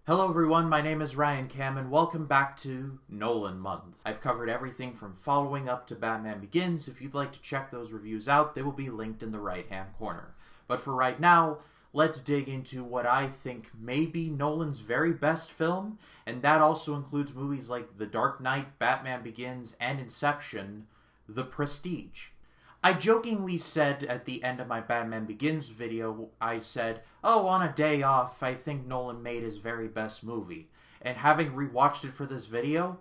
Hello everyone, my name is Ryan Cam and welcome back to Nolan Month. I've covered everything from following up to Batman Begins. If you'd like to check those reviews out, they will be linked in the right hand corner. But for right now, let's dig into what I think may be Nolan's very best film, and that also includes movies like The Dark Knight, Batman Begins, and Inception, The Prestige. I jokingly said at the end of my Batman Begins video, I said, oh, on a day off, I think Nolan made his very best movie. And having rewatched it for this video,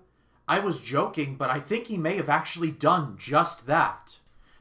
I was joking, but I think he may have actually done just that.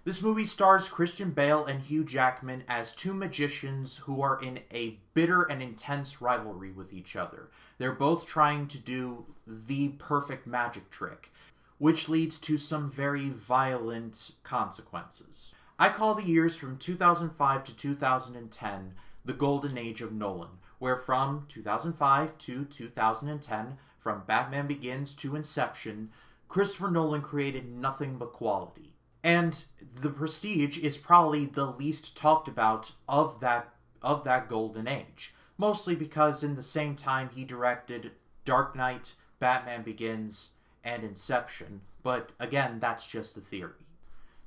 This movie stars Christian Bale and Hugh Jackman as two magicians who are in a bitter and intense rivalry with each other. They're both trying to do the perfect magic trick, which leads to some very violent consequences. I call the years from 2005 to 2010 the golden age of Nolan, where from 2005 to 2010, from Batman Begins to Inception, Christopher Nolan created nothing but quality. And The Prestige is probably the least talked about of that golden age, mostly because in the same time he directed Dark Knight, Batman Begins, and Inception, but again, that's just a theory.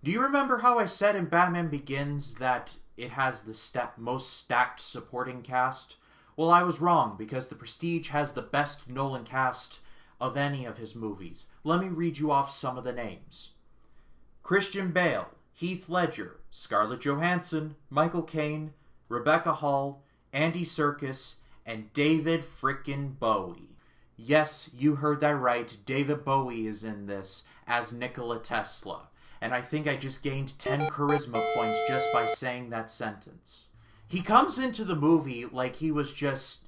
Do you remember how I said in Batman Begins that it has the most stacked supporting cast? Well, I was wrong, because The Prestige has the best Nolan cast of any of his movies. Let me read you off some of the names. Christian Bale, Heath Ledger, Scarlett Johansson, Michael Caine, Rebecca Hall, Andy Serkis, and David frickin' Bowie. Yes, you heard that right. David Bowie is in this as Nikola Tesla. And I think I just gained 10 charisma points just by saying that sentence. He comes into the movie like he was just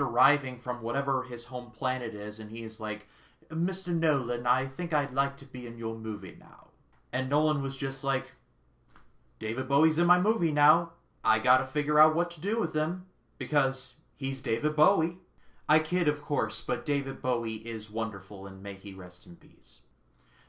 arriving from whatever his home planet is, and he's like, Mr. Nolan, I think I'd like to be in your movie now. And Nolan was just like, David Bowie's in my movie now. I gotta figure out what to do with him, because he's David Bowie. I kid, of course, but David Bowie is wonderful, and may he rest in peace.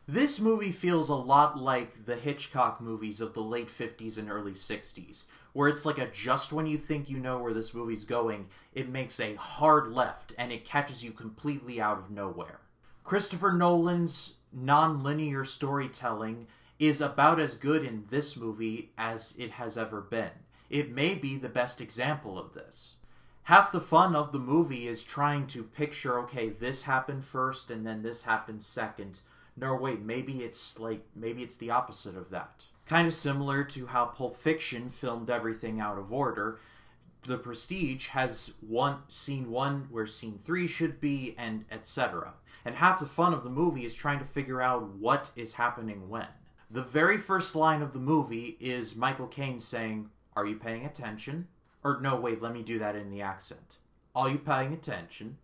This movie feels a lot like the Hitchcock movies of the late 50s and early 60s, where it's like just when you think you know where this movie's going, it makes a hard left, and it catches you completely out of nowhere. Christopher Nolan's non-linear storytelling is about as good in this movie as it has ever been. It may be the best example of this. Half the fun of the movie is trying to picture, okay, this happened first and then this happened second. No, wait, maybe it's the opposite of that. Kind of similar to how Pulp Fiction filmed everything out of order. The Prestige has scene 1 where scene 3 should be, and etc. And half the fun of the movie is trying to figure out what is happening when. The very first line of the movie is Michael Caine saying, "Are you paying attention?" Or no, wait, let me do that in the accent. Are you paying attention?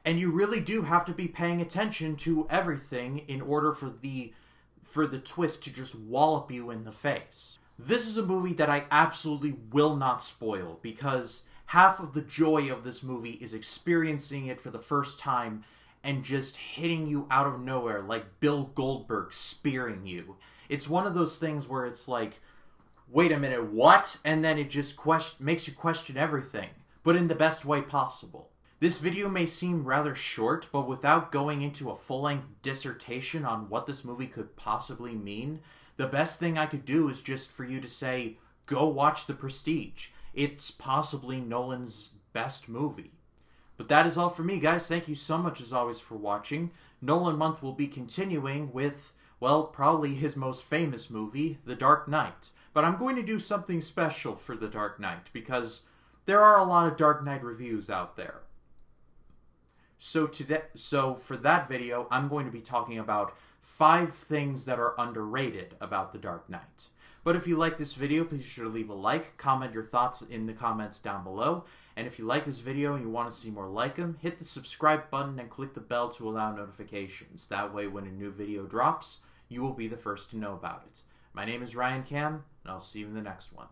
And you really do have to be paying attention to everything in order for the twist to just wallop you in the face. This is a movie that I absolutely will not spoil, because half of the joy of this movie is experiencing it for the first time and just hitting you out of nowhere like Bill Goldberg spearing you. It's one of those things where it's like, wait a minute, what? And then it just makes you question everything, but in the best way possible. This video may seem rather short, but without going into a full-length dissertation on what this movie could possibly mean, the best thing I could do is just for you to say, go watch The Prestige. It's possibly Nolan's best movie. But that is all for me, guys. Thank you so much, as always, for watching. Nolan Month will be continuing with, well, probably his most famous movie, The Dark Knight. But I'm going to do something special for The Dark Knight, because there are a lot of Dark Knight reviews out there. So for that video, I'm going to be talking about 5 things that are underrated about The Dark Knight. But if you like this video, please be sure to leave a like, comment your thoughts in the comments down below, and if you like this video and you want to see more like them, hit the subscribe button and click the bell to allow notifications. That way, when a new video drops, you will be the first to know about it. My name is Ryan Cam, and I'll see you in the next one.